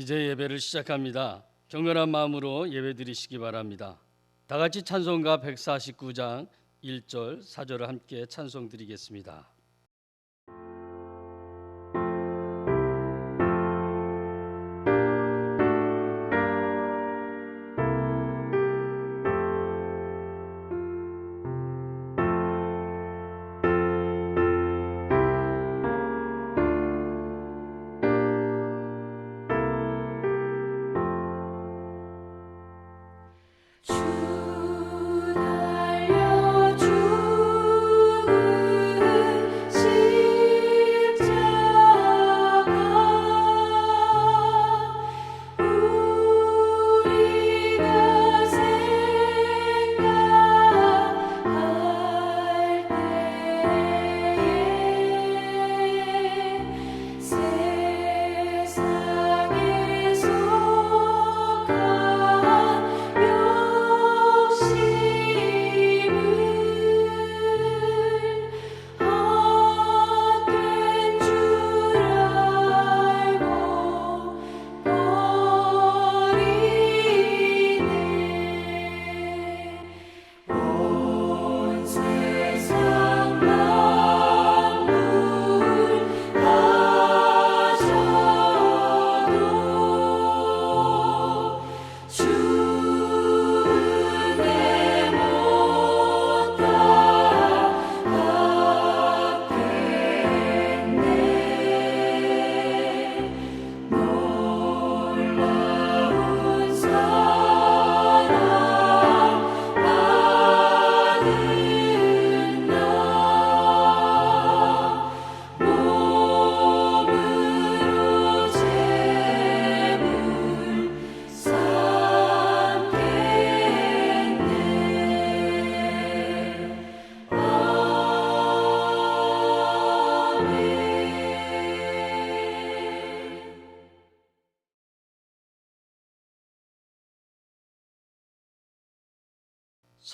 이제 예배를 시작합니다. 경건한 마음으로 예배 드리시기 바랍니다. 다 같이 찬송가 149장 1절 4절을 함께 찬송 드리겠습니다.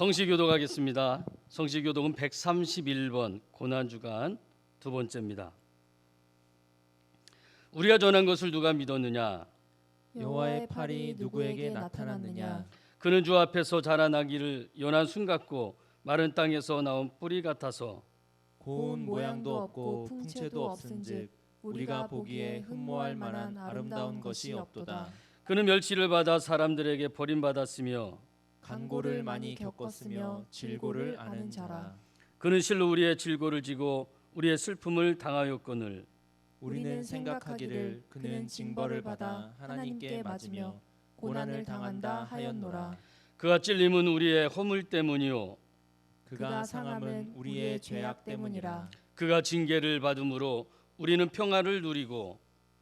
성시교독하겠습니다. 성시교독은 131번 고난주간 두 번째입니다. 우리가 전한 것을 누가 믿었느냐? 여호와의 팔이 누구에게 나타났느냐? 그는 주 앞에서 자라나기를 연한 순 같고 마른 땅에서 나온 뿌리 같아서 고운 모양도 없고 풍채도 없은즉 우리가 보기에 흠모할 만한 아름다운 것이 없도다. 그는 멸시를 받아 사람들에게 버림받았으며 간고를 많이 겪었으며 질고를 아는 자라. 그는 실로 우리의 질고를 지고 우리의 슬픔을 당하였거늘 우리는 생각하기를 그는 징벌을 받아 하나님께 맞으며 고난을 당한다 하였노라. 그가 찔림은 우리의 허물 때문이요 그가 상함은 우리의 죄악 때문이라. 그가 징계를 받음으로 우리는 평화를 누리고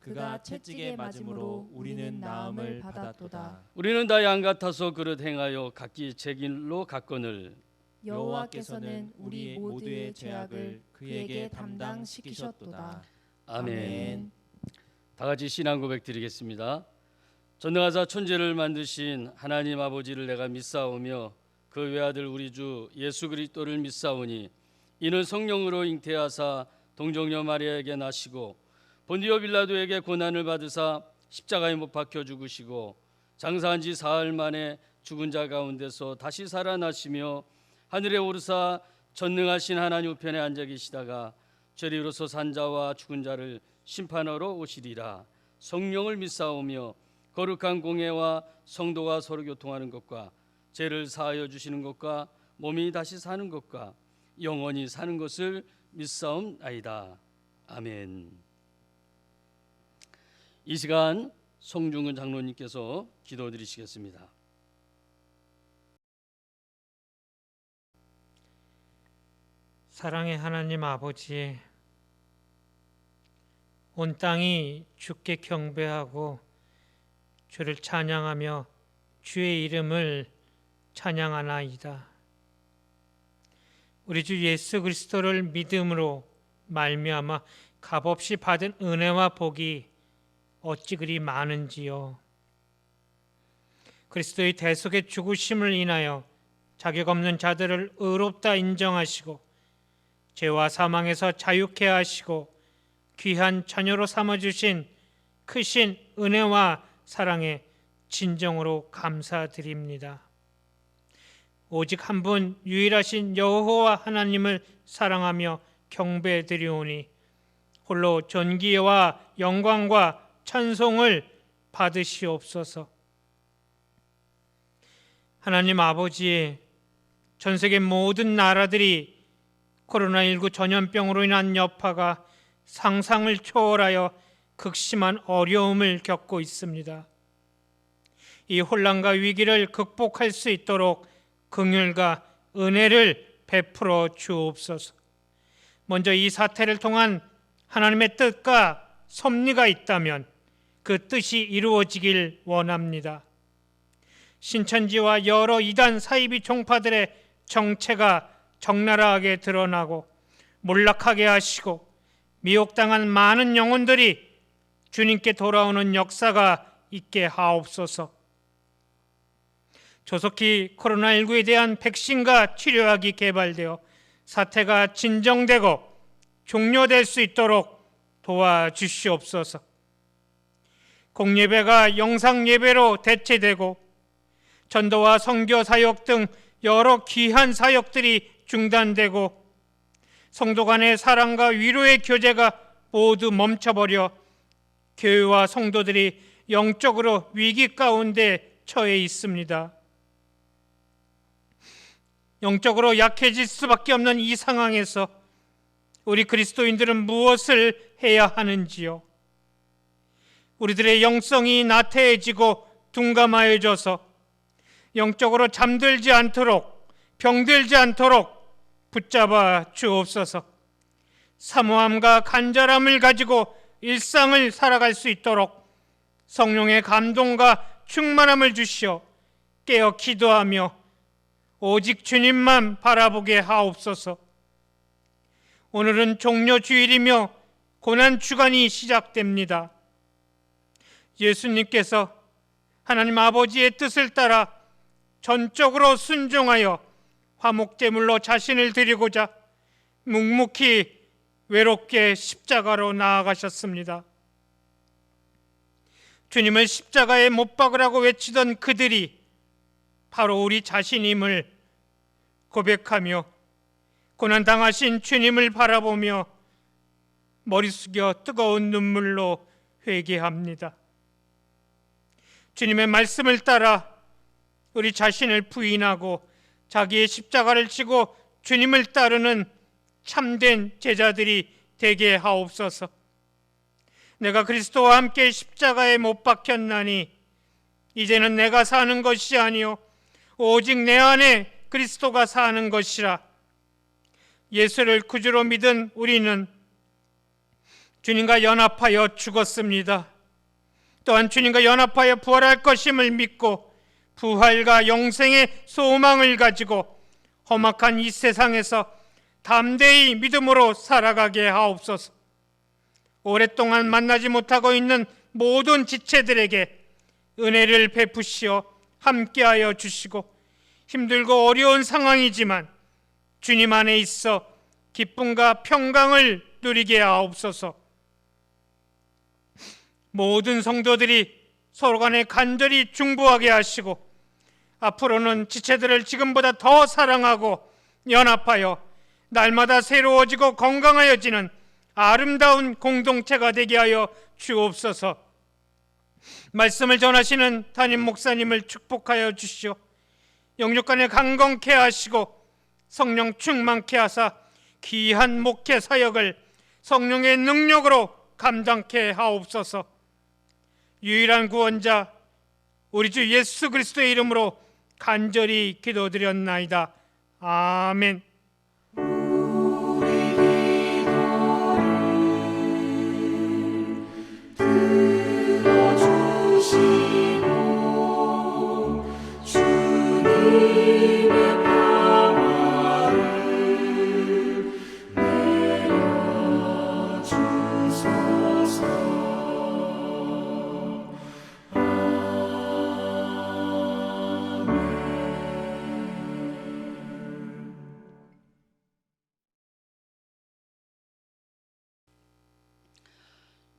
그가 채찍에 맞음으로 우리는 나음을 받았도다. 우리는 다 양 같아서 그릇 행하여 각기 제 길로 갔거늘 여호와께서는 우리 모두의 죄악을 그에게 담당시키셨도다. 아멘. 다 같이 신앙 고백 드리겠습니다. 전능하사 천지를 만드신 하나님 아버지를 내가 믿사오며 그 외아들 우리 주 예수 그리스도를 믿사오니 이는 성령으로 잉태하사 동정녀 마리아에게 나시고 본디오 빌라도에게 고난을 받으사 십자가에 못 박혀 죽으시고 장사한 지 사흘 만에 죽은 자 가운데서 다시 살아나시며 하늘에 오르사 전능하신 하나님 우편에 앉아 계시다가 죄리로서 산 자와 죽은 자를 심판하러 오시리라. 성령을 믿사오며 거룩한 공예와 성도가 서로 교통하는 것과 죄를 사하여 주시는 것과 몸이 다시 사는 것과 영원히 사는 것을 믿사옵나이다. 아멘. 이 시간 송중근 장로님께서 기도드리시겠습니다. 사랑의 하나님 아버지, 온 땅이 주께 경배하고 주를 찬양하며 주의 이름을 찬양하나이다. 우리 주 예수 그리스도를 믿음으로 말미암아 값없이 받은 은혜와 복이 어찌 그리 많은지요. 그리스도의 대속의 죽으심을 인하여 자격 없는 자들을 의롭다 인정하시고 죄와 사망에서 자유케 하시고 귀한 자녀로 삼아주신 크신 은혜와 사랑에 진정으로 감사드립니다. 오직 한 분 유일하신 여호와 하나님을 사랑하며 경배드리오니 홀로 존귀와 영광과 찬송을 받으시옵소서. 하나님 아버지, 전 세계 모든 나라들이 코로나19 전염병으로 인한 여파가 상상을 초월하여 극심한 어려움을 겪고 있습니다. 이 혼란과 위기를 극복할 수 있도록 긍휼과 은혜를 베풀어 주옵소서. 먼저 이 사태를 통한 하나님의 뜻과 섭리가 있다면 그 뜻이 이루어지길 원합니다. 신천지와 여러 이단 사이비 종파들의 정체가 적나라하게 드러나고 몰락하게 하시고 미혹당한 많은 영혼들이 주님께 돌아오는 역사가 있게 하옵소서. 조속히 코로나19에 대한 백신과 치료약이 개발되어 사태가 진정되고 종료될 수 있도록 도와주시옵소서. 공예배가 영상예배로 대체되고 전도와 선교 사역 등 여러 귀한 사역들이 중단되고 성도 간의 사랑과 위로의 교제가 모두 멈춰버려 교회와 성도들이 영적으로 위기 가운데 처해 있습니다. 영적으로 약해질 수밖에 없는 이 상황에서 우리 그리스도인들은 무엇을 해야 하는지요? 우리들의 영성이 나태해지고 둔감하여져서 영적으로 잠들지 않도록, 병들지 않도록 붙잡아 주옵소서. 사모함과 간절함을 가지고 일상을 살아갈 수 있도록 성령의 감동과 충만함을 주시어 깨어 기도하며 오직 주님만 바라보게 하옵소서. 오늘은 종료주일이며 고난주간이 시작됩니다. 예수님께서 하나님 아버지의 뜻을 따라 전적으로 순종하여 화목제물로 자신을 드리고자 묵묵히 외롭게 십자가로 나아가셨습니다. 주님을 십자가에 못 박으라고 외치던 그들이 바로 우리 자신임을 고백하며 고난당하신 주님을 바라보며 머리 숙여 뜨거운 눈물로 회개합니다. 주님의 말씀을 따라 우리 자신을 부인하고 자기의 십자가를 지고 주님을 따르는 참된 제자들이 되게 하옵소서. 내가 그리스도와 함께 십자가에 못 박혔나니 이제는 내가 사는 것이 아니요 오직 내 안에 그리스도가 사는 것이라. 예수를 구주로 믿은 우리는 주님과 연합하여 죽었습니다. 또한 주님과 연합하여 부활할 것임을 믿고 부활과 영생의 소망을 가지고 험악한 이 세상에서 담대히 믿음으로 살아가게 하옵소서. 오랫동안 만나지 못하고 있는 모든 지체들에게 은혜를 베푸시어 함께하여 주시고 힘들고 어려운 상황이지만 주님 안에 있어 기쁨과 평강을 누리게 하옵소서. 모든 성도들이 서로 간에 간절히 중보하게 하시고 앞으로는 지체들을 지금보다 더 사랑하고 연합하여 날마다 새로워지고 건강하여지는 아름다운 공동체가 되게 하여 주옵소서. 말씀을 전하시는 담임 목사님을 축복하여 주시오. 영육간에 강건케 하시고 성령 충만케 하사 귀한 목회 사역을 성령의 능력으로 감당케 하옵소서. 유일한 구원자 우리 주 예수 그리스도의 이름으로 간절히 기도드렸나이다. 아멘.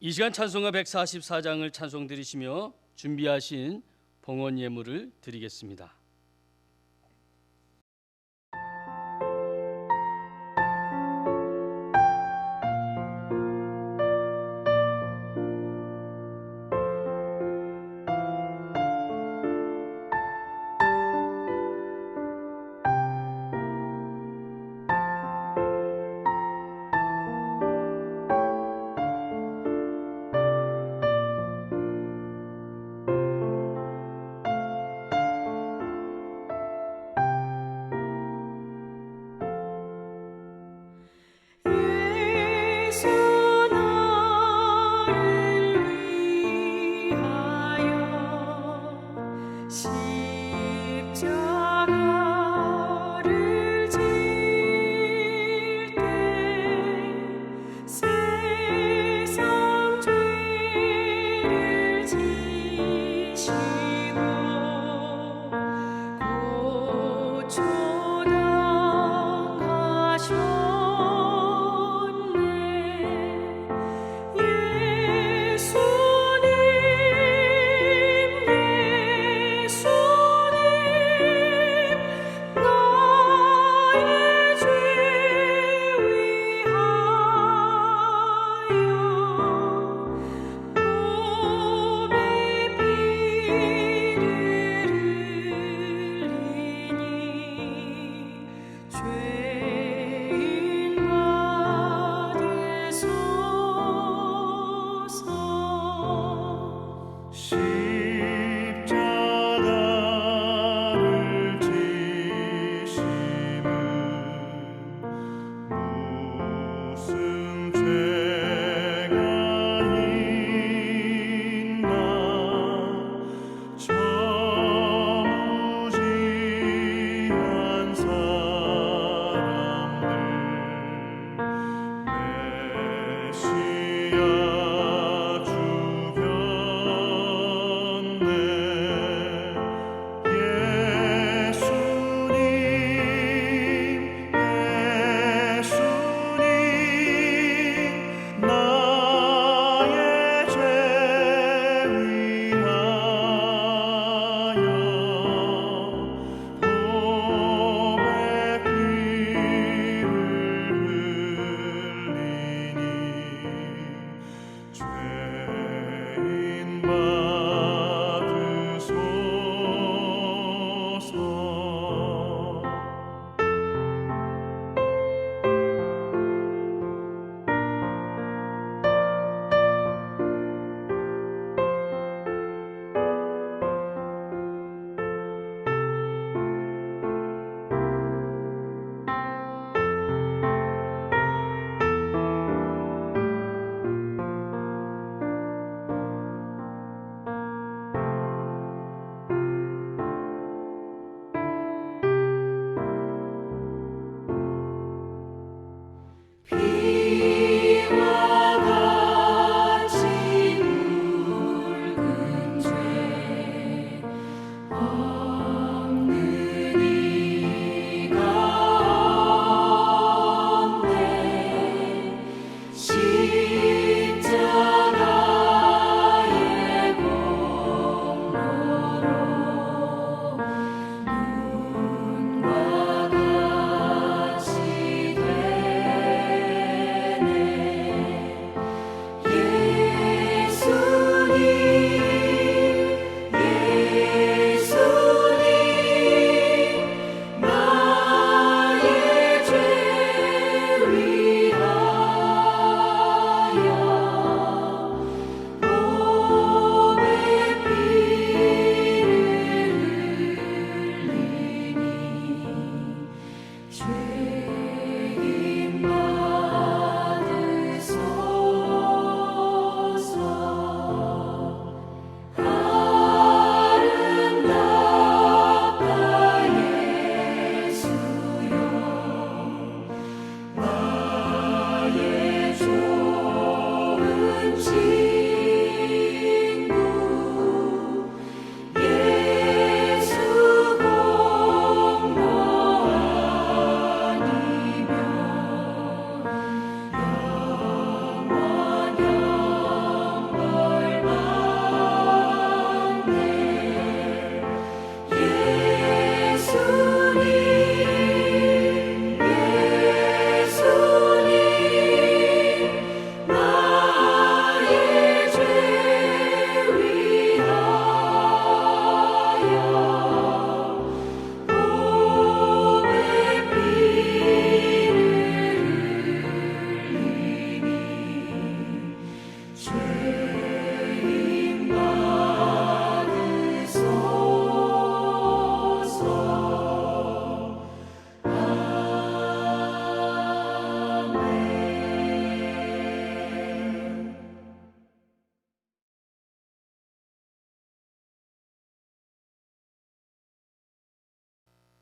이 시간 찬송가 144장을 찬송 드리시며 준비하신 봉헌 예물을 드리겠습니다.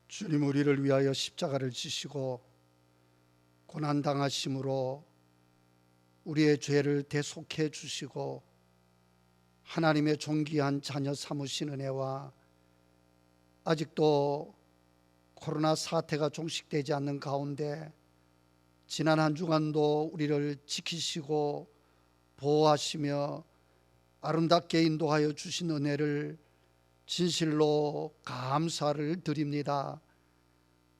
주님 우리를 위하여 십자가를 지시고 고난당하심으로 우리의 죄를 대속해 주시고 하나님의 존귀한 자녀 삼으신 은혜와 아직도 코로나 사태가 종식되지 않는 가운데 지난 한 주간도 우리를 지키시고 보호하시며 아름답게 인도하여 주신 은혜를 진실로 감사를 드립니다.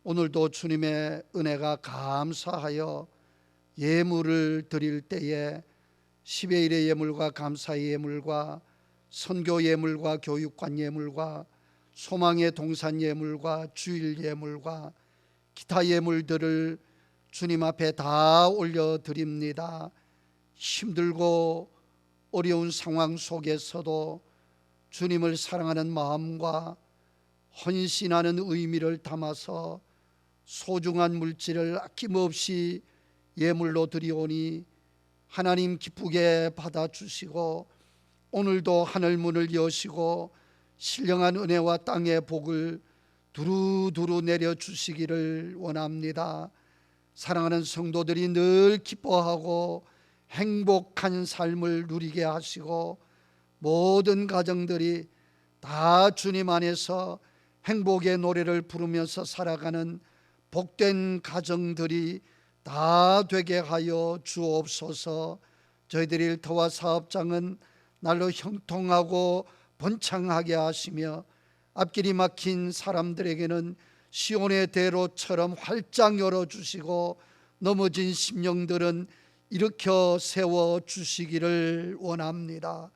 오늘도 주님의 은혜가 감사하여 예물을 드릴 때에 10의 1의 예물과 감사의 예물과 선교 예물과 교육관 예물과 소망의 동산 예물과 주일 예물과 기타 예물들을 주님 앞에 다 올려드립니다. 힘들고 어려운 상황 속에서도 주님을 사랑하는 마음과 헌신하는 의미를 담아서 소중한 물질을 아낌없이 예물로 드리오니 하나님 기쁘게 받아주시고 오늘도 하늘문을 여시고 신령한 은혜와 땅의 복을 두루두루 내려주시기를 원합니다. 사랑하는 성도들이 늘 기뻐하고 행복한 삶을 누리게 하시고 모든 가정들이 다 주님 안에서 행복의 노래를 부르면서 살아가는 복된 가정들이 다 되게 하여 주옵소서. 저희들의 일터와 사업장은 날로 형통하고 번창하게 하시며 앞길이 막힌 사람들에게는 시온의 대로처럼 활짝 열어주시고 넘어진 심령들은 일으켜 세워주시기를 원합니다.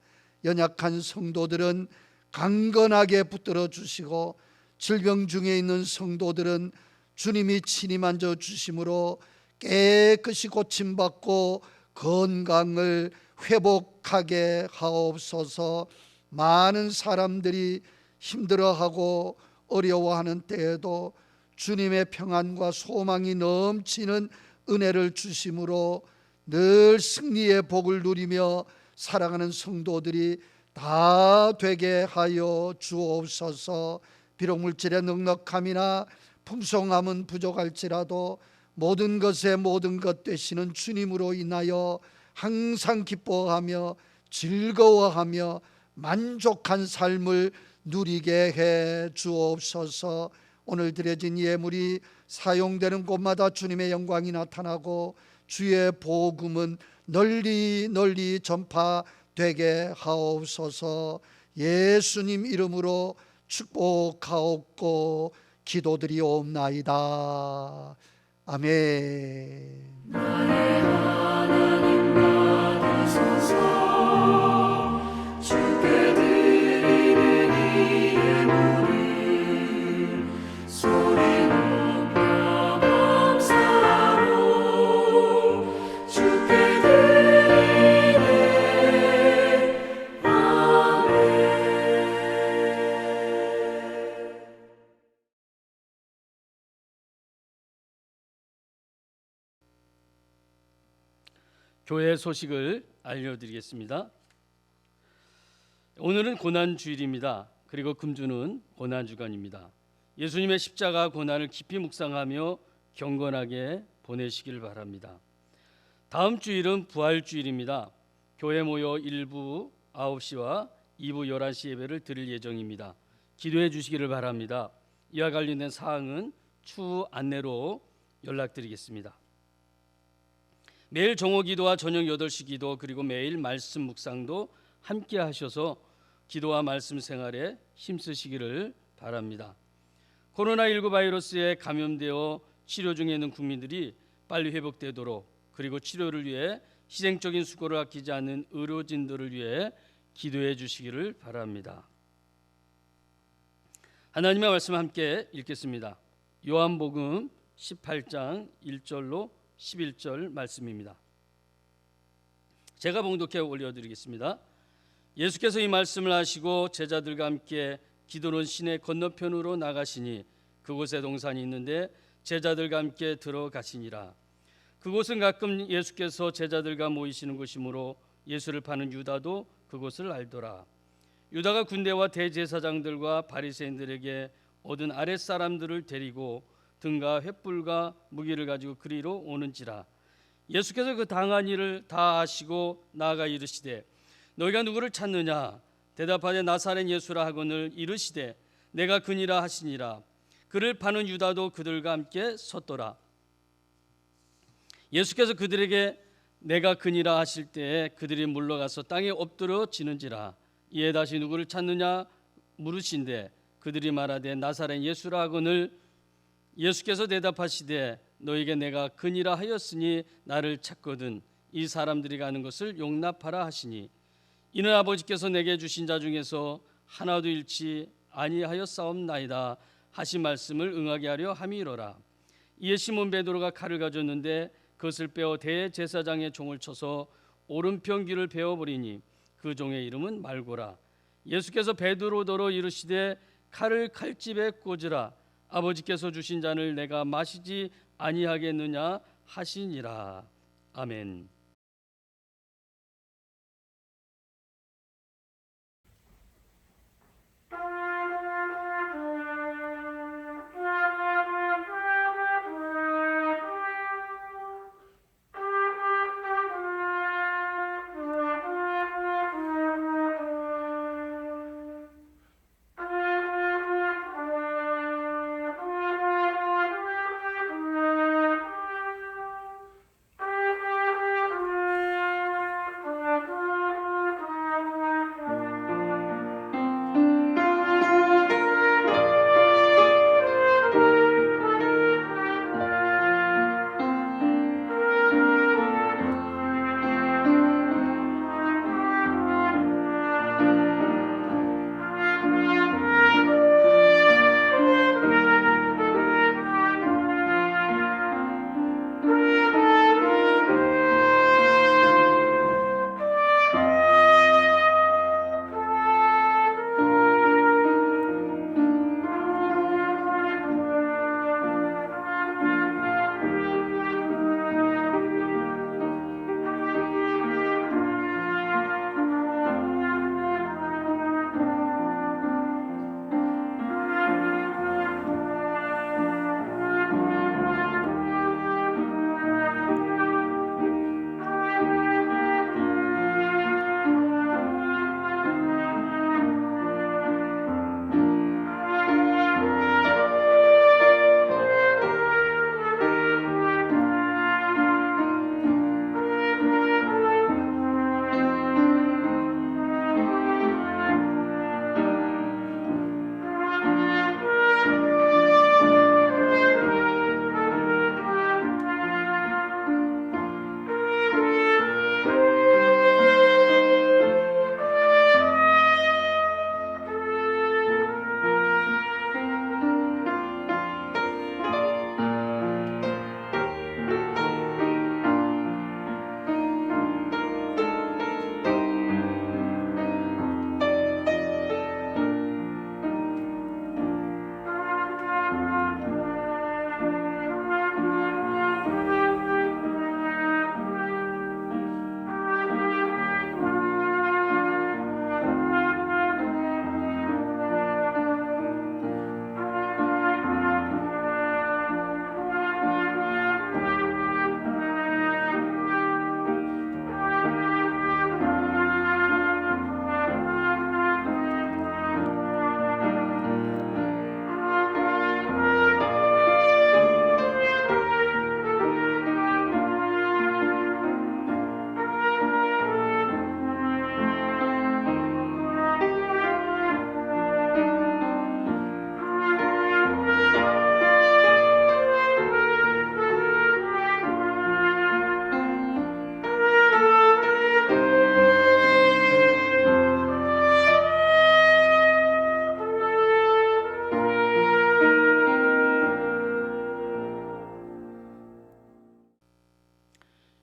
연약한 성도들은 강건하게 붙들어 주시고 질병 중에 있는 성도들은 주님이 친히 만져 주심으로 깨끗이 고침받고 건강을 회복하게 하옵소서. 많은 사람들이 힘들어하고 어려워하는 때에도 주님의 평안과 소망이 넘치는 은혜를 주심으로 늘 승리의 복을 누리며 살아가는 성도들이 다 되게 하여 주옵소서. 비록 물질의 넉넉함이나 풍성함은 부족할지라도 모든 것에 모든 것 되시는 주님으로 인하여 항상 기뻐하며 즐거워하며 만족한 삶을 누리게 해 주옵소서. 오늘 드려진 예물이 사용되는 곳마다 주님의 영광이 나타나고 주의 복음은 널리 널리 전파되게 하옵소서. 예수님 이름으로 축복하옵고 기도드리옵나이다. 아멘. 나의 하나님 받으소서. 주께 드리는 이 예물을 소리 높여 감사로 주께 드리네. 아멘. 교회 소식을 알려드리겠습니다. 오늘은 고난주일입니다. 그리고 금주는 고난주간입니다. 예수님의 십자가 고난을 깊이 묵상하며 경건하게 보내시길 바랍니다. 다음 주일은 부활주일입니다. 교회 모여 1부 9시와 2부 11시 예배를 드릴 예정입니다. 기도해 주시기를 바랍니다. 이와 관련된 사항은 추후 안내로 연락드리겠습니다. 매일 정오기도와 저녁 8시 기도 그리고 매일 말씀 묵상도 함께 하셔서 기도와 말씀 생활에 힘쓰시기를 바랍니다. 코로나19 바이러스에 감염되어 치료 중에 있는 국민들이 빨리 회복되도록 그리고 치료를 위해 희생적인 수고를 아끼지 않는 의료진들을 위해 기도해 주시기를 바랍니다. 하나님의 말씀 함께 읽겠습니다. 요한복음 18장 1절로 11절 말씀입니다. 제가 봉독해 올려드리겠습니다. 예수께서 이 말씀을 하시고 제자들과 함께 기도는 시내 건너편으로 나가시니 그곳에 동산이 있는데 제자들과 함께 들어가시니라. 그곳은 가끔 예수께서 제자들과 모이시는 곳이므로 예수를 파는 유다도 그곳을 알더라. 유다가 군대와 대제사장들과 바리새인들에게 얻은 아랫사람들을 데리고 등과 횃불과 무기를 가지고 그리로 오는지라. 예수께서 그 당한 일을 다 아시고 나아가 이르시되 너희가 누구를 찾느냐? 대답하되 나사렛 예수라 하거늘 이르시되 내가 그니라 하시니라. 그를 파는 유다도 그들과 함께 섰더라. 예수께서 그들에게 내가 그니라 하실 때에 그들이 물러가서 땅에 엎드려 지는지라. 이에 다시 누구를 찾느냐 물으신대 그들이 말하되 나사렛 예수라 하거늘 예수께서 대답하시되 너에게 내가 그니라 하였으니 나를 찾거든 이 사람들이 가는 것을 용납하라 하시니 이는 아버지께서 내게 주신 자 중에서 하나도 잃지 아니하였사옵나이다 하신 말씀을 응하게 하려 함이로라. 이에 시몬 베드로가 칼을 가졌는데 그것을 빼어 대제사장의 종을 쳐서 오른편 귀를 베어버리니 그 종의 이름은 말고라. 예수께서 베드로더러 이르시되 칼을 칼집에 꽂으라. 아버지께서 주신 잔을 내가 마시지 아니하겠느냐 하시니라. 아멘.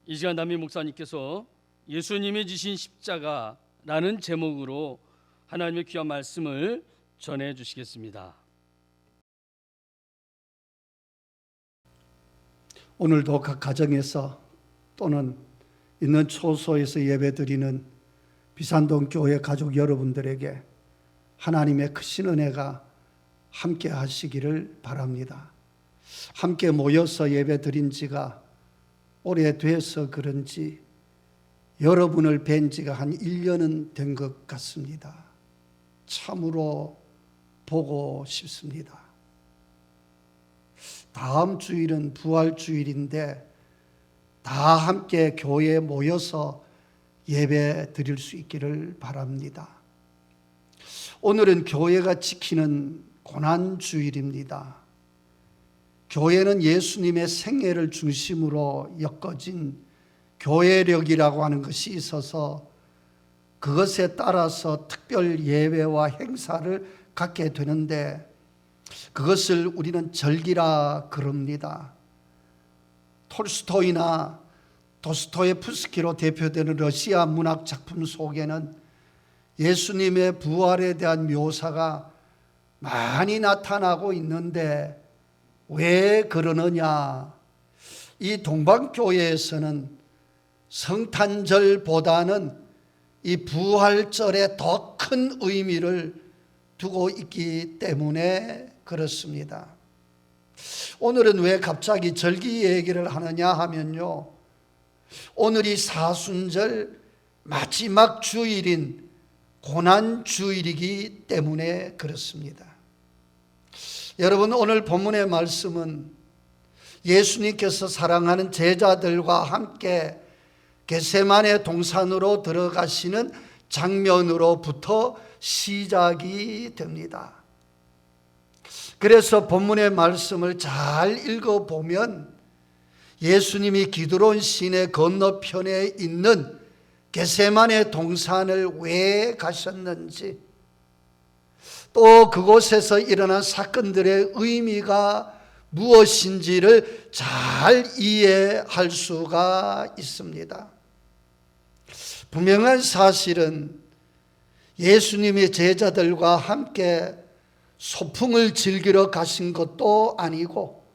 이 시간 담임 목사님께서 예수님이 지신 십자가라는 제목으로 하나님의 귀한 말씀을 전해 주시겠습니다. 오늘도 각 가정에서 또는 있는 초소에서 예배드리는 비산동 교회 가족 여러분들에게 하나님의 크신 은혜가 함께 하시기를 바랍니다. 함께 모여서 예배 드린 지가 오래돼서 그런지 여러분을 뵌 지가 한 1년은 된 것 같습니다. 참으로 보고 싶습니다. 다음 주일은 부활주일인데 다 함께 교회에 모여서 예배 드릴 수 있기를 바랍니다. 오늘은 교회가 지키는 고난주일입니다. 교회는 예수님의 생애를 중심으로 엮어진 교회력이라고 하는 것이 있어서 그것에 따라서 특별 예배와 행사를 갖게 되는데 그것을 우리는 절기라 그럽니다. 톨스토이나 도스토예프스키로 대표되는 러시아 문학 작품 속에는 예수님의 부활에 대한 묘사가 많이 나타나고 있는데 왜 그러느냐? 이 동방교회에서는 성탄절보다는 이 부활절에 더 큰 의미를 두고 있기 때문에 그렇습니다. 오늘은 왜 갑자기 절기 얘기를 하느냐 하면요, 오늘이 사순절 마지막 주일인 고난주일이기 때문에 그렇습니다. 여러분, 오늘 본문의 말씀은 예수님께서 사랑하는 제자들과 함께 겟세마네 동산으로 들어가시는 장면으로부터 시작이 됩니다. 그래서 본문의 말씀을 잘 읽어보면 예수님이 기드론 시내 건너편에 있는 겟세마네 동산을 왜 가셨는지, 또 그곳에서 일어난 사건들의 의미가 무엇인지를 잘 이해할 수가 있습니다. 분명한 사실은 예수님이 제자들과 함께 소풍을 즐기러 가신 것도 아니고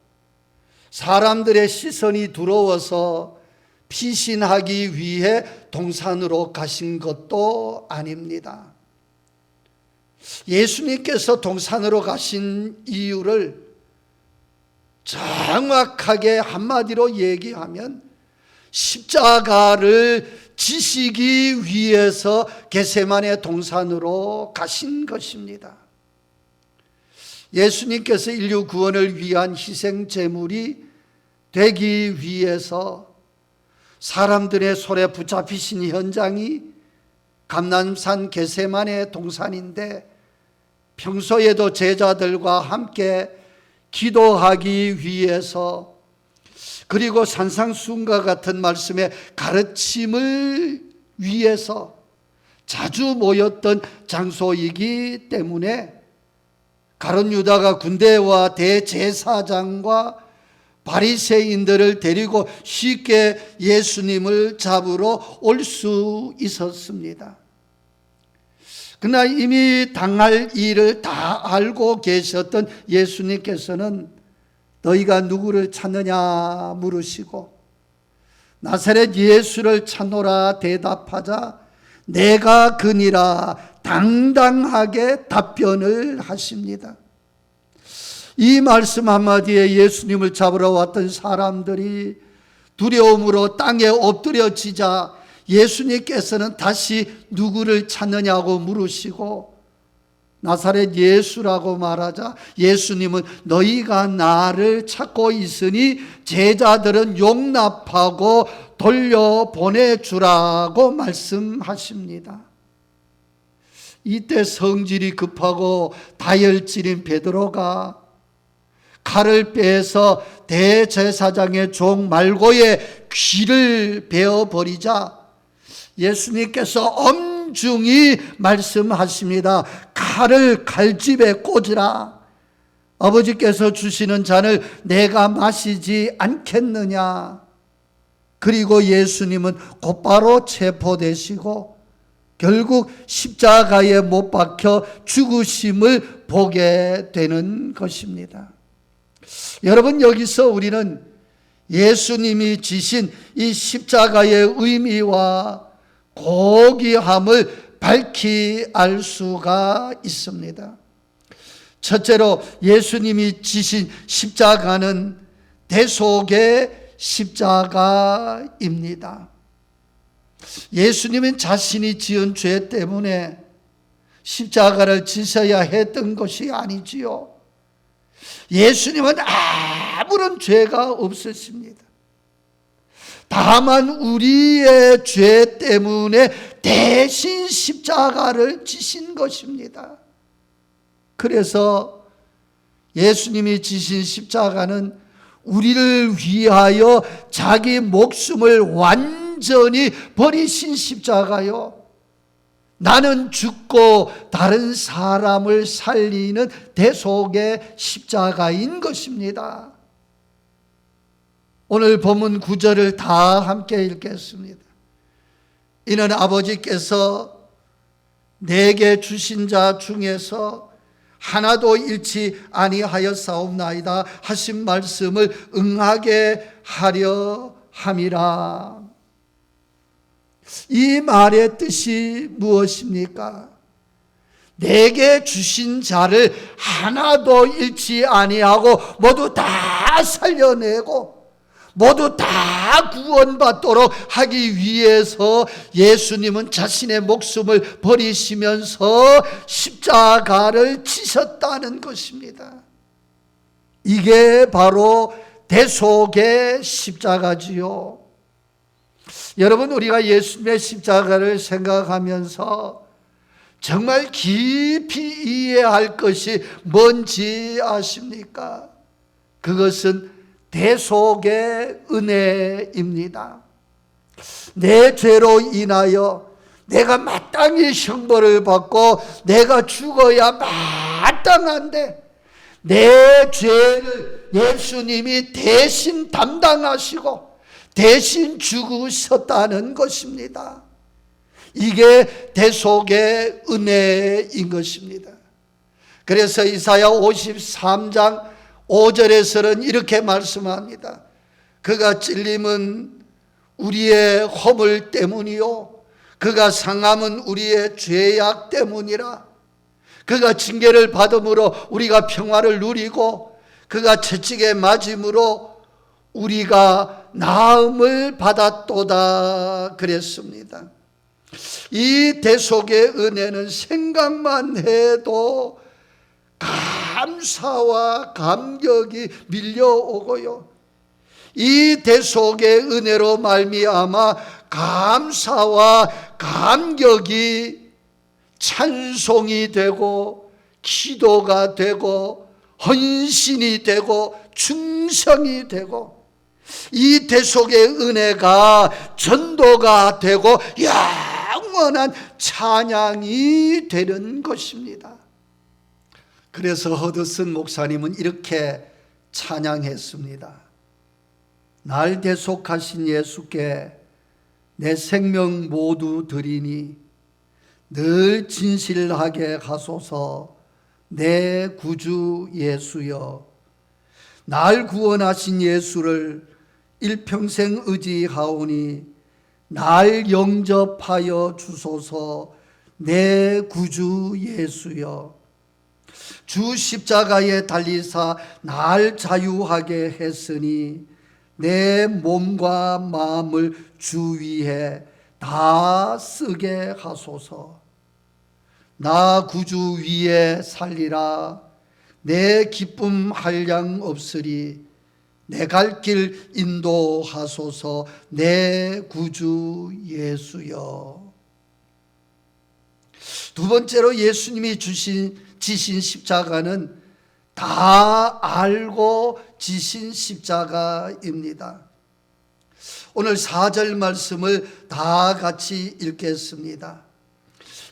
사람들의 시선이 두려워서 피신하기 위해 동산으로 가신 것도 아닙니다. 예수님께서 동산으로 가신 이유를 정확하게 한마디로 얘기하면 십자가를 지시기 위해서 겟세마네 동산으로 가신 것입니다. 예수님께서 인류 구원을 위한 희생 제물이 되기 위해서 사람들의 손에 붙잡히신 현장이 감람산 겟세마네 동산인데, 평소에도 제자들과 함께 기도하기 위해서, 그리고 산상수훈과 같은 말씀의 가르침을 위해서 자주 모였던 장소이기 때문에 가룟 유다가 군대와 대제사장과 바리새인들을 데리고 쉽게 예수님을 잡으러 올 수 있었습니다. 그러나 이미 당할 일을 다 알고 계셨던 예수님께서는 너희가 누구를 찾느냐 물으시고 나사렛 예수를 찾노라 대답하자 내가 그니라 당당하게 답변을 하십니다. 이 말씀 한마디에 예수님을 잡으러 왔던 사람들이 두려움으로 땅에 엎드려지자 예수님께서는 다시 누구를 찾느냐고 물으시고 나사렛 예수라고 말하자 예수님은 너희가 나를 찾고 있으니 제자들은 용납하고 돌려보내주라고 말씀하십니다. 이때 성질이 급하고 다혈질인 베드로가 칼을 빼서 대제사장의 종 말고의 귀를 베어버리자 예수님께서 엄중히 말씀하십니다. 칼을 칼집에 꽂으라. 아버지께서 주시는 잔을 내가 마시지 않겠느냐. 그리고 예수님은 곧바로 체포되시고 결국 십자가에 못 박혀 죽으심을 보게 되는 것입니다. 여러분, 여기서 우리는 예수님이 지신 이 십자가의 의미와 고귀함을 밝히 알 수가 있습니다. 첫째로 예수님이 지신 십자가는 대속의 십자가입니다. 예수님은 자신이 지은 죄 때문에 십자가를 지셔야 했던 것이 아니지요. 예수님은 아무런 죄가 없으십니다. 다만 우리의 죄 때문에 대신 십자가를 지신 것입니다. 그래서 예수님이 지신 십자가는 우리를 위하여 자기 목숨을 완전히 버리신 십자가요, 나는 죽고 다른 사람을 살리는 대속의 십자가인 것입니다. 오늘 본문 9절을 다 함께 읽겠습니다. 이는 아버지께서 내게 주신 자 중에서 하나도 잃지 아니하였사옵나이다 하신 말씀을 응하게 하려 함이라. 이 말의 뜻이 무엇입니까? 내게 주신 자를 하나도 잃지 아니하고 모두 다 살려내고 모두 다 구원받도록 하기 위해서 예수님은 자신의 목숨을 버리시면서 십자가를 지셨다는 것입니다. 이게 바로 대속의 십자가지요. 여러분, 우리가 예수님의 십자가를 생각하면서 정말 깊이 이해할 것이 뭔지 아십니까? 그것은 대속의 은혜입니다. 내 죄로 인하여 내가 마땅히 형벌을 받고 내가 죽어야 마땅한데 내 죄를 예수님이 대신 담당하시고 대신 죽으셨다는 것입니다. 이게 대속의 은혜인 것입니다. 그래서 이사야 53장 5절에서는 이렇게 말씀합니다. 그가 찔림은 우리의 허물 때문이요 그가 상함은 우리의 죄악 때문이라. 그가 징계를 받음으로 우리가 평화를 누리고 그가 채찍에 맞음으로 우리가 나음을 받았도다 그랬습니다. 이 대속의 은혜는 생각만 해도 감사와 감격이 밀려오고요, 이 대속의 은혜로 말미암아 감사와 감격이 찬송이 되고 기도가 되고 헌신이 되고 충성이 되고 이 대속의 은혜가 전도가 되고 영원한 찬양이 되는 것입니다. 그래서 허드슨 목사님은 이렇게 찬양했습니다. 날 대속하신 예수께 내 생명 모두 드리니 늘 진실하게 하소서 내 구주 예수여. 날 구원하신 예수를 일평생 의지하오니 날 영접하여 주소서 내 구주 예수여. 주 십자가에 달리사 날 자유하게 했으니 내 몸과 마음을 주 위에 다 쓰게 하소서. 나 구주 위에 살리라. 내 기쁨 한량 없으리. 내 갈 길 인도하소서 내 구주 예수여. 두 번째로 예수님이 지신 십자가는 다 알고 지신 십자가입니다. 오늘 4절 말씀을 다 같이 읽겠습니다.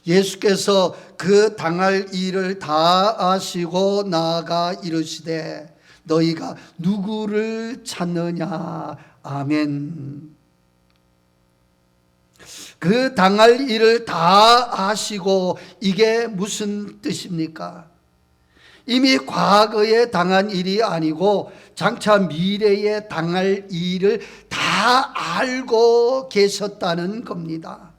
예수께서 그 당할 일을 다 아시고 나아가 이르시되 너희가 누구를 찾느냐. 아멘. 그 당할 일을 다 아시고, 이게 무슨 뜻입니까? 이미 과거에 당한 일이 아니고 장차 미래에 당할 일을 다 알고 계셨다는 겁니다.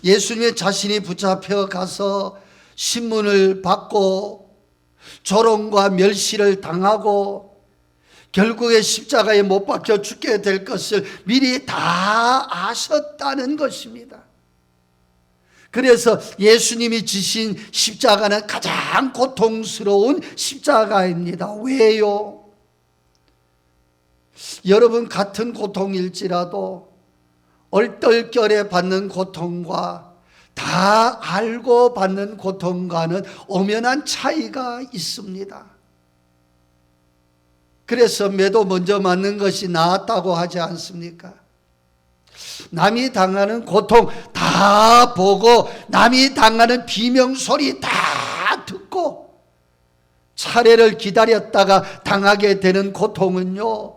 예수님의 자신이 붙잡혀 가서 신문을 받고 조롱과 멸시를 당하고 결국에 십자가에 못 박혀 죽게 될 것을 미리 다 아셨다는 것입니다. 그래서 예수님이 지신 십자가는 가장 고통스러운 십자가입니다. 왜요? 여러분, 같은 고통일지라도 얼떨결에 받는 고통과 다 알고 받는 고통과는 엄연한 차이가 있습니다. 그래서 매도 먼저 맞는 것이 낫다고 하지 않습니까? 남이 당하는 고통 다 보고 남이 당하는 비명소리 다 듣고 차례를 기다렸다가 당하게 되는 고통은요,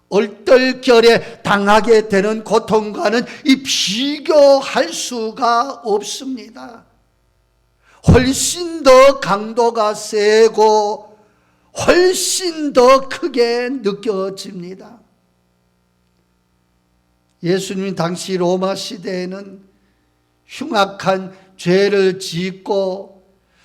얼떨결에 당하게 되는 고통과는 이 비교할 수가 없습니다. 훨씬 더 강도가 세고 훨씬 더 크게 느껴집니다. 예수님 당시 로마 시대에는 흉악한 죄를 짓고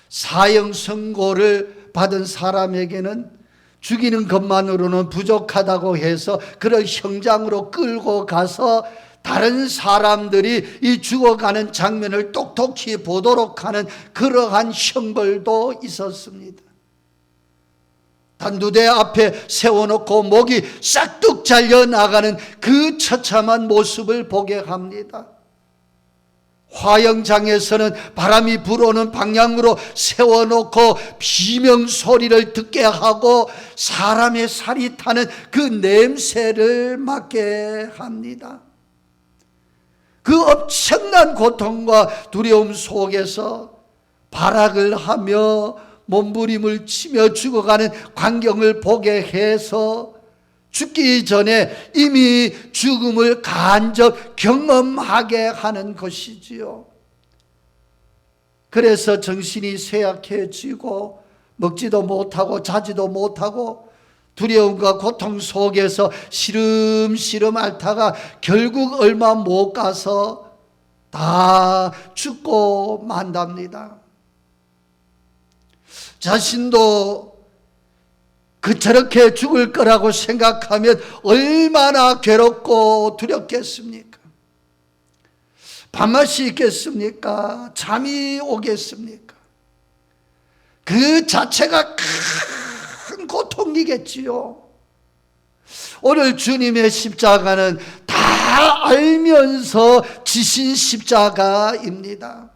사형 선고를 받은 사람에게는 죽이는 것만으로는 부족하다고 해서 그를 형장으로 끌고 가서 다른 사람들이 이 죽어가는 장면을 똑똑히 보도록 하는 그러한 형벌도 있었습니다. 단두대 앞에 세워놓고 목이 싹둑 잘려나가는 그 처참한 모습을 보게 합니다. 화형장에서는 바람이 불어오는 방향으로 세워놓고 비명소리를 듣게 하고 사람의 살이 타는 그 냄새를 맡게 합니다. 그 엄청난 고통과 두려움 속에서 발악을 하며 몸부림을 치며 죽어가는 광경을 보게 해서 죽기 전에 이미 죽음을 간접 경험하게 하는 것이지요. 그래서 정신이 쇠약해지고 먹지도 못하고 자지도 못하고 두려움과 고통 속에서 시름시름 앓다가 결국 얼마 못 가서 다 죽고 만답니다. 자신도 저렇게 죽을 거라고 생각하면 얼마나 괴롭고 두렵겠습니까? 밥맛이 있겠습니까? 잠이 오겠습니까? 그 자체가 큰 고통이겠지요. 오늘 주님의 십자가는 다 알면서 지신 십자가입니다.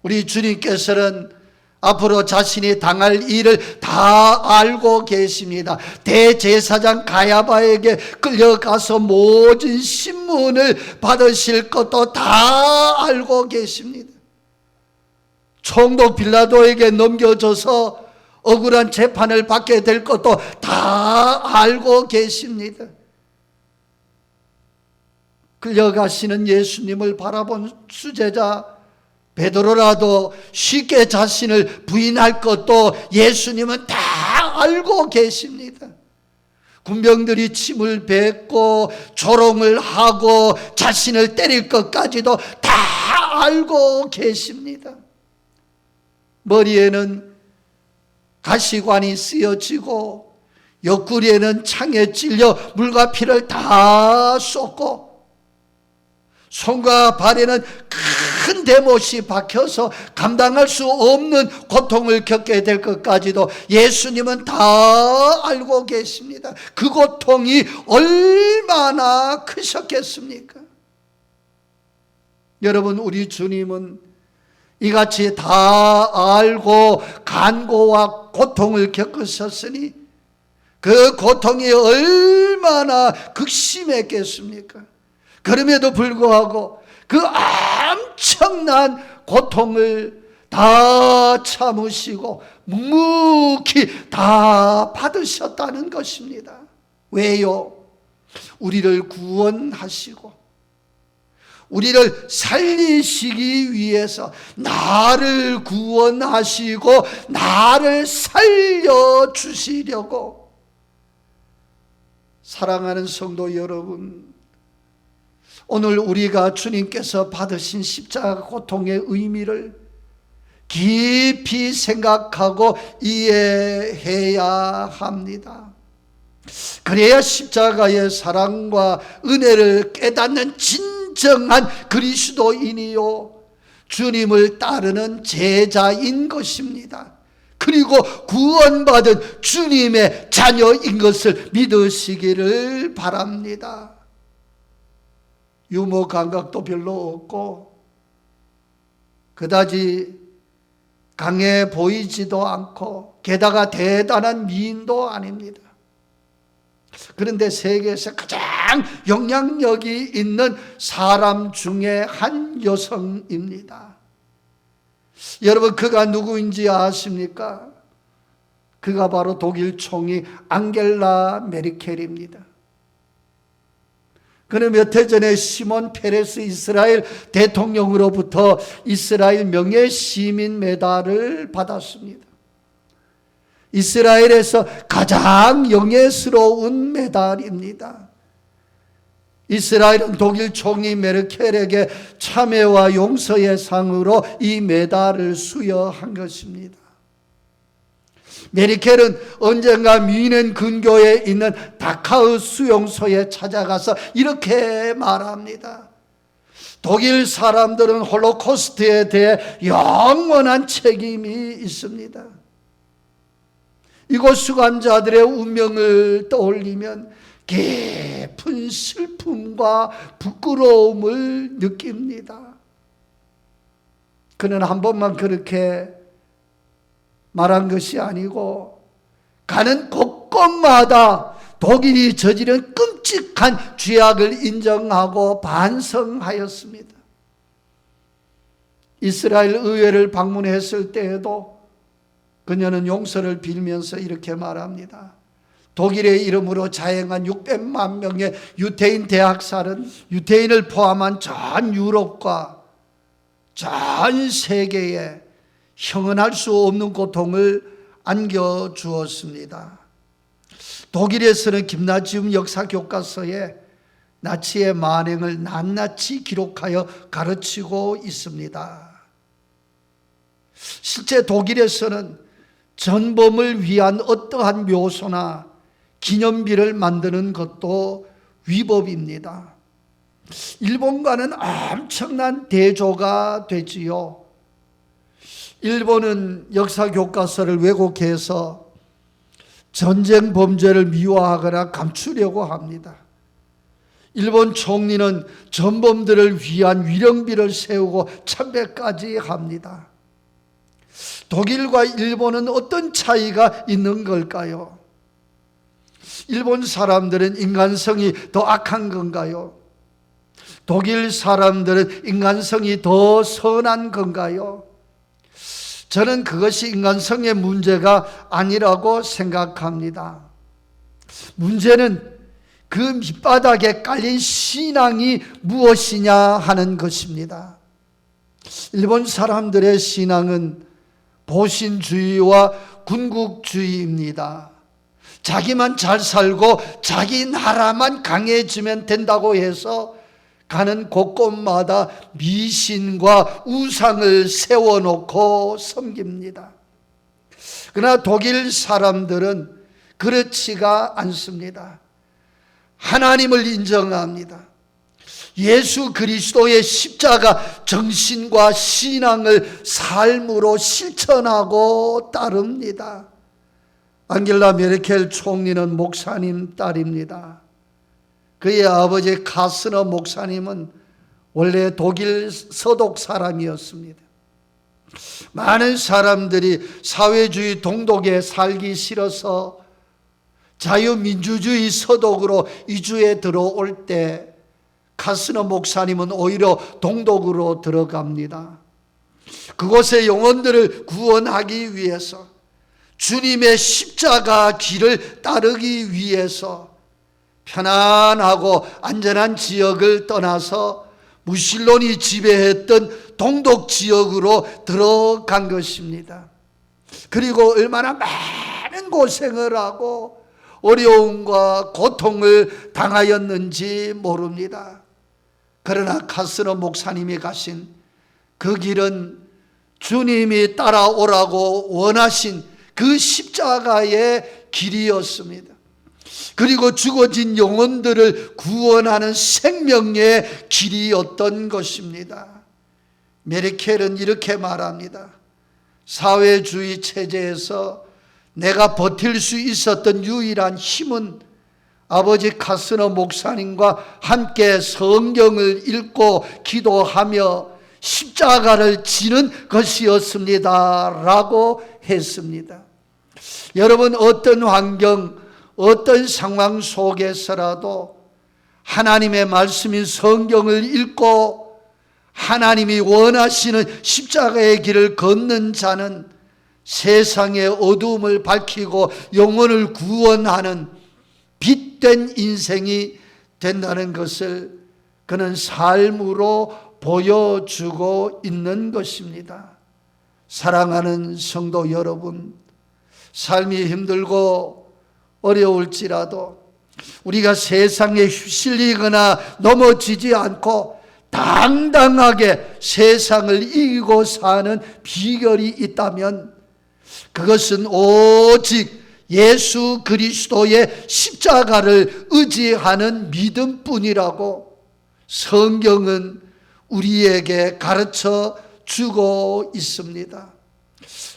우리 주님께서는 앞으로 자신이 당할 일을 다 알고 계십니다. 대제사장 가야바에게 끌려가서 모진 신문을 받으실 것도 다 알고 계십니다. 총독 빌라도에게 넘겨줘서 억울한 재판을 받게 될 것도 다 알고 계십니다. 끌려가시는 예수님을 바라본 수제자 베드로라도 쉽게 자신을 부인할 것도 예수님은 다 알고 계십니다. 군병들이 침을 뱉고 조롱을 하고 자신을 때릴 것까지도 다 알고 계십니다. 머리에는 가시관이 쓰여지고 옆구리에는 창에 찔려 물과 피를 다 쏟고 손과 발에는 큰 대못이 박혀서 감당할 수 없는 고통을 겪게 될 것까지도 예수님은 다 알고 계십니다. 그 고통이 얼마나 크셨겠습니까? 여러분, 우리 주님은 이같이 다 알고 간고와 고통을 겪으셨으니 그 고통이 얼마나 극심했겠습니까? 그럼에도 불구하고 그 엄청난 고통을 다 참으시고 묵묵히 다 받으셨다는 것입니다. 왜요? 우리를 구원하시고 우리를 살리시기 위해서 나를 구원하시고 나를 살려주시려고. 사랑하는 성도 여러분, 오늘 우리가 주님께서 받으신 십자가 고통의 의미를 깊이 생각하고 이해해야 합니다. 그래야 십자가의 사랑과 은혜를 깨닫는 진정한 그리스도인이요 주님을 따르는 제자인 것입니다. 그리고 구원받은 주님의 자녀인 것을 믿으시기를 바랍니다. 유머 감각도 별로 없고 그다지 강해 보이지도 않고 게다가 대단한 미인도 아닙니다. 그런데 세계에서 가장 영향력이 있는 사람 중에 한 여성입니다. 여러분, 그가 누구인지 아십니까? 그가 바로 독일 총리 앙겔라 메르켈입니다. 그는 몇 해 전에 시몬 페레스 이스라엘 대통령으로부터 이스라엘 명예시민 메달을 받았습니다. 이스라엘에서 가장 영예스러운 메달입니다. 이스라엘은 독일 총리 메르켈에게 참회와 용서의 상으로 이 메달을 수여한 것입니다. 메르켈은 언젠가 뮌헨 근교에 있는 다카우 수용소에 찾아가서 이렇게 말합니다. 독일 사람들은 홀로코스트에 대해 영원한 책임이 있습니다. 이곳 수감자들의 운명을 떠올리면 깊은 슬픔과 부끄러움을 느낍니다. 그는 한 번만 그렇게 말한 것이 아니고 가는 곳곳마다 독일이 저지른 끔찍한 죄악을 인정하고 반성하였습니다. 이스라엘 의회를 방문했을 때에도 그녀는 용서를 빌면서 이렇게 말합니다. 독일의 이름으로 자행한 600만 명의 유태인 대학살은 유태인을 포함한 전 유럽과 전 세계에 형언할 수 없는 고통을 안겨주었습니다. 독일에서는 김나지움 역사교과서에 나치의 만행을 낱낱이 기록하여 가르치고 있습니다. 실제 독일에서는 전범을 위한 어떠한 묘소나 기념비를 만드는 것도 위법입니다. 일본과는 엄청난 대조가 되지요. 일본은 역사교과서를 왜곡해서 전쟁 범죄를 미화하거나 감추려고 합니다. 일본 총리는 전범들을 위한 위령비를 세우고 참배까지 합니다. 독일과 일본은 어떤 차이가 있는 걸까요? 일본 사람들은 인간성이 더 악한 건가요? 독일 사람들은 인간성이 더 선한 건가요? 저는 그것이 인간성의 문제가 아니라고 생각합니다. 문제는 그 밑바닥에 깔린 신앙이 무엇이냐 하는 것입니다. 일본 사람들의 신앙은 보신주의와 군국주의입니다. 자기만 잘 살고 자기 나라만 강해지면 된다고 해서 가는 곳곳마다 미신과 우상을 세워놓고 섬깁니다. 그러나 독일 사람들은 그렇지가 않습니다. 하나님을 인정합니다. 예수 그리스도의 십자가 정신과 신앙을 삶으로 실천하고 따릅니다. 앙겔라 메르켈 총리는 목사님 딸입니다. 그의 아버지 카스너 목사님은 원래 독일 서독 사람이었습니다. 많은 사람들이 사회주의 동독에 살기 싫어서 자유민주주의 서독으로 이주해 들어올 때 카스너 목사님은 오히려 동독으로 들어갑니다. 그곳의 영혼들을 구원하기 위해서, 주님의 십자가 길을 따르기 위해서 편안하고 안전한 지역을 떠나서 무신론이 지배했던 동독 지역으로 들어간 것입니다. 그리고 얼마나 많은 고생을 하고 어려움과 고통을 당하였는지 모릅니다. 그러나 카스너 목사님이 가신 그 길은 주님이 따라오라고 원하신 그 십자가의 길이었습니다. 그리고 죽어진 영혼들을 구원하는 생명의 길이었던 것입니다. 메르켈은 이렇게 말합니다. 사회주의 체제에서 내가 버틸 수 있었던 유일한 힘은 아버지 카스너 목사님과 함께 성경을 읽고 기도하며 십자가를 지는 것이었습니다 라고 했습니다. 여러분, 어떤 환경, 어떤 상황 속에서라도 하나님의 말씀인 성경을 읽고 하나님이 원하시는 십자가의 길을 걷는 자는 세상의 어두움을 밝히고 영혼을 구원하는 빛된 인생이 된다는 것을 그는 삶으로 보여주고 있는 것입니다. 사랑하는 성도 여러분, 삶이 힘들고 어려울지라도 우리가 세상에 휩쓸리거나 넘어지지 않고 당당하게 세상을 이기고 사는 비결이 있다면 그것은 오직 예수 그리스도의 십자가를 의지하는 믿음뿐이라고 성경은 우리에게 가르쳐 주고 있습니다.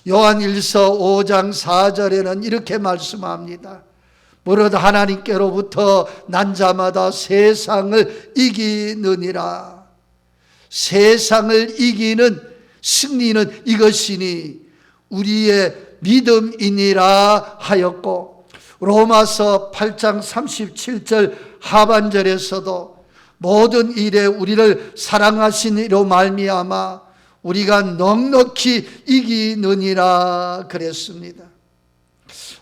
요한일서 5장 4절에는 이렇게 말씀합니다. 무릇 하나님께로부터 난 자마다 세상을 이기느니라. 세상을 이기는 승리는 이것이니 우리의 믿음이니라 하였고, 로마서 8장 37절 하반절에서도 모든 일에 우리를 사랑하신 이로 말미암아 우리가 넉넉히 이기느니라 그랬습니다.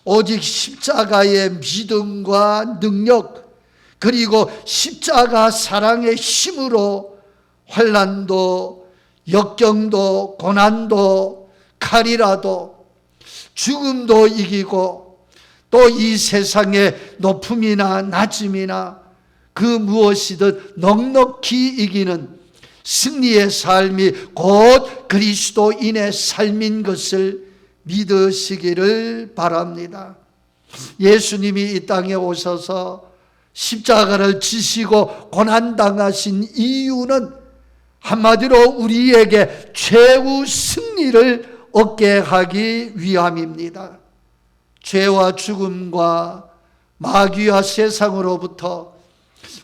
오직 십자가의 믿음과 능력, 그리고 십자가 사랑의 힘으로 환난도 역경도 고난도 칼이라도 죽음도 이기고 또 이 세상의 높음이나 낮음이나 그 무엇이든 넉넉히 이기는 승리의 삶이 곧 그리스도인의 삶인 것을 믿으시기를 바랍니다. 예수님이 이 땅에 오셔서 십자가를 지시고 고난당하신 이유는 한마디로 우리에게 최후 승리를 얻게 하기 위함입니다. 죄와 죽음과 마귀와 세상으로부터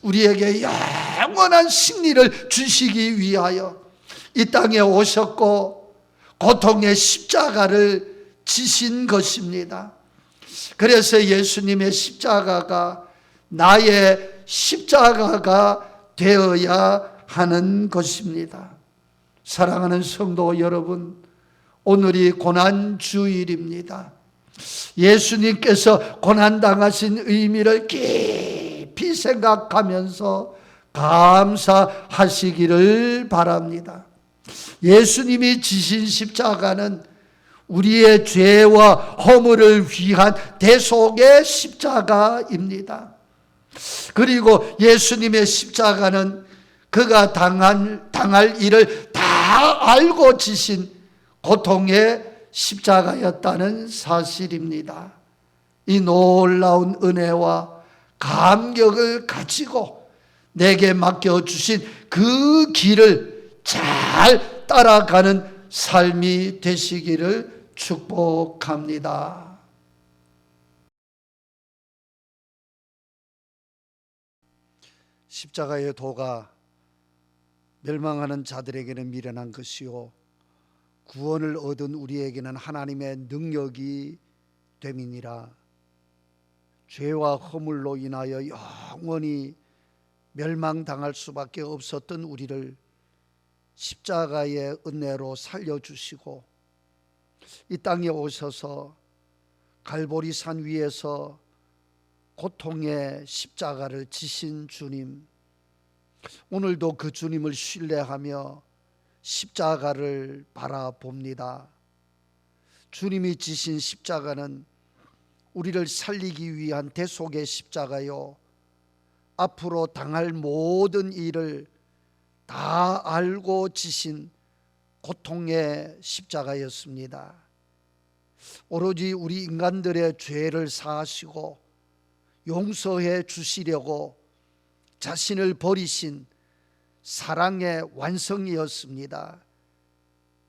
우리에게 영원한 승리를 주시기 위하여 이 땅에 오셨고 고통의 십자가를 지신 것입니다. 그래서 예수님의 십자가가 나의 십자가가 되어야 하는 것입니다. 사랑하는 성도 여러분, 오늘이 고난주일입니다. 예수님께서 고난당하신 의미를 깊이 생각하면서 감사하시기를 바랍니다. 예수님이 지신 십자가는 우리의 죄와 허물을 위한 대속의 십자가입니다. 그리고 예수님의 십자가는 그가 당할 일을 다 알고 지신 고통의 십자가였다는 사실입니다. 이 놀라운 은혜와 감격을 가지고 내게 맡겨주신 그 길을 잘 따라가는 삶이 되시기를 축복합니다. 십자가의 도가 멸망하는 자들에게는 미련한 것이요 구원을 얻은 우리에게는 하나님의 능력이 됨이니라. 죄와 허물로 인하여 영원히 멸망당할 수밖에 없었던 우리를 십자가의 은혜로 살려주시고 이 땅에 오셔서 갈보리 산 위에서 고통의 십자가를 지신 주님, 오늘도 그 주님을 신뢰하며 십자가를 바라봅니다. 주님이 지신 십자가는 우리를 살리기 위한 대속의 십자가요, 앞으로 당할 모든 일을 다 알고 지신 고통의 십자가였습니다. 오로지 우리 인간들의 죄를 사하시고 용서해 주시려고 자신을 버리신 사랑의 완성이었습니다.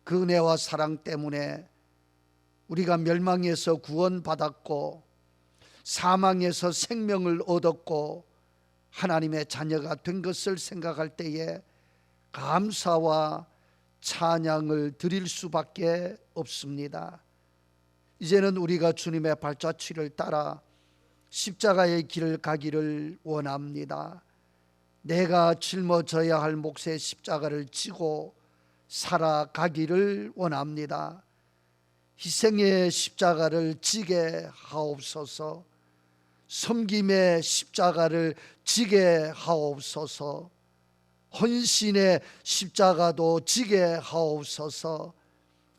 그 은혜와 사랑 때문에 우리가 멸망에서 구원받았고 사망에서 생명을 얻었고 하나님의 자녀가 된 것을 생각할 때에 감사와 찬양을 드릴 수밖에 없습니다. 이제는 우리가 주님의 발자취를 따라 십자가의 길을 가기를 원합니다. 내가 짊어져야 할 몫의 십자가를 지고 살아가기를 원합니다. 희생의 십자가를 지게 하옵소서. 섬김의 십자가를 지게 하옵소서. 헌신의 십자가도 지게 하옵소서.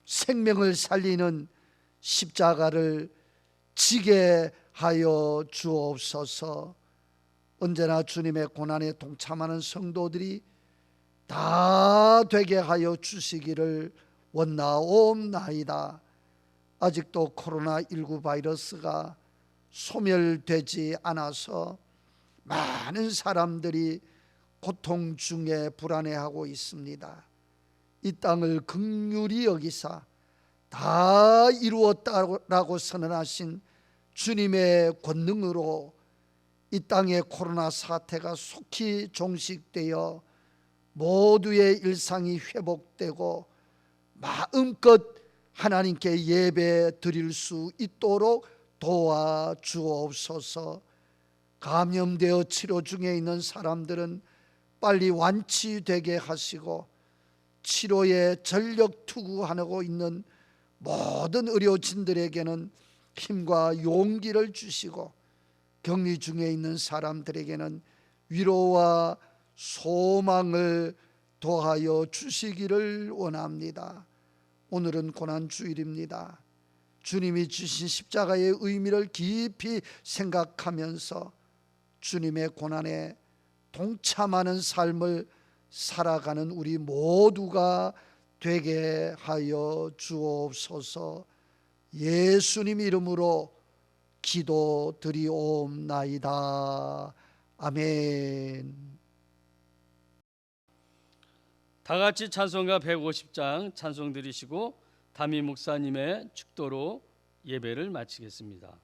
생명을 살리는 십자가를 지게 하여 주옵소서. 언제나 주님의 고난에 동참하는 성도들이 다 되게 하여 주시기를 원나옵나이다. 아직도 코로나19 바이러스가 소멸되지 않아서 많은 사람들이 고통 중에 불안해하고 있습니다. 이 땅을 긍휼히 여기사 다 이루었다라고 선언하신 주님의 권능으로 이 땅의 코로나 사태가 속히 종식되어 모두의 일상이 회복되고 마음껏 하나님께 예배 드릴 수 있도록 도와주옵소서. 감염되어 치료 중에 있는 사람들은 빨리 완치되게 하시고 치료에 전력 투구하고 있는 모든 의료진들에게는 힘과 용기를 주시고 격리 중에 있는 사람들에게는 위로와 소망을 더하여 주시기를 원합니다. 오늘은 고난주일입니다. 주님이 주신 십자가의 의미를 깊이 생각하면서 주님의 고난에 동참하는 삶을 살아가는 우리 모두가 되게 하여 주옵소서. 예수님 이름으로 기도드리옵나이다. 아멘. 다 같이 찬송가 150장 찬송 드리시고 담임 목사님의 축도로 예배를 마치겠습니다.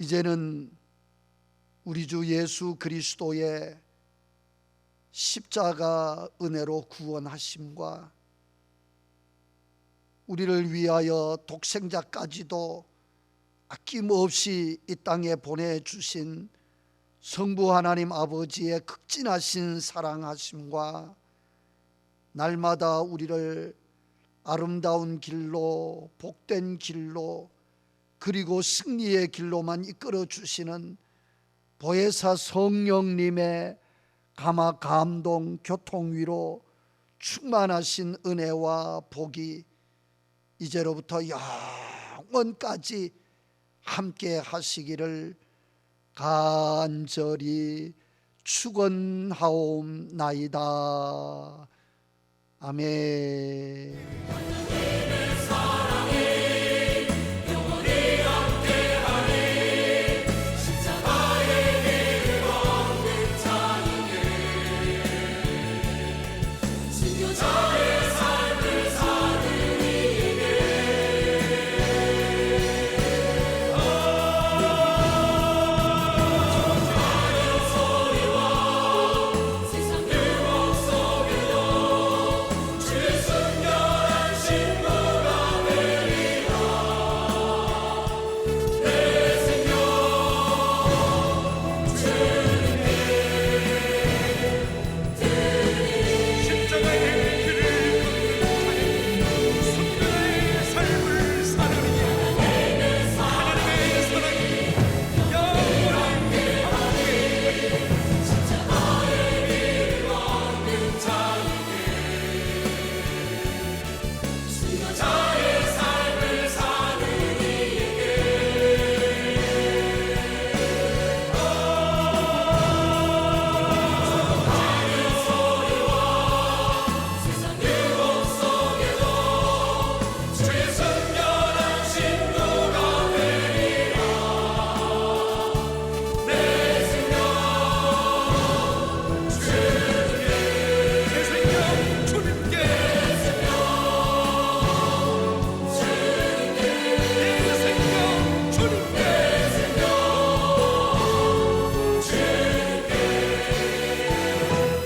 이제는 우리 주 예수 그리스도의 십자가 은혜로 구원하심과 우리를 위하여 독생자까지도 아낌없이 이 땅에 보내주신 성부 하나님 아버지의 극진하신 사랑하심과 날마다 우리를 아름다운 길로, 복된 길로, 그리고 승리의 길로만 이끌어 주시는 보혜사 성령님의 감화, 감동, 교통위로 충만하신 은혜와 복이 이제로부터 영원까지 함께 하시기를 간절히 축원하옵나이다. 아멘.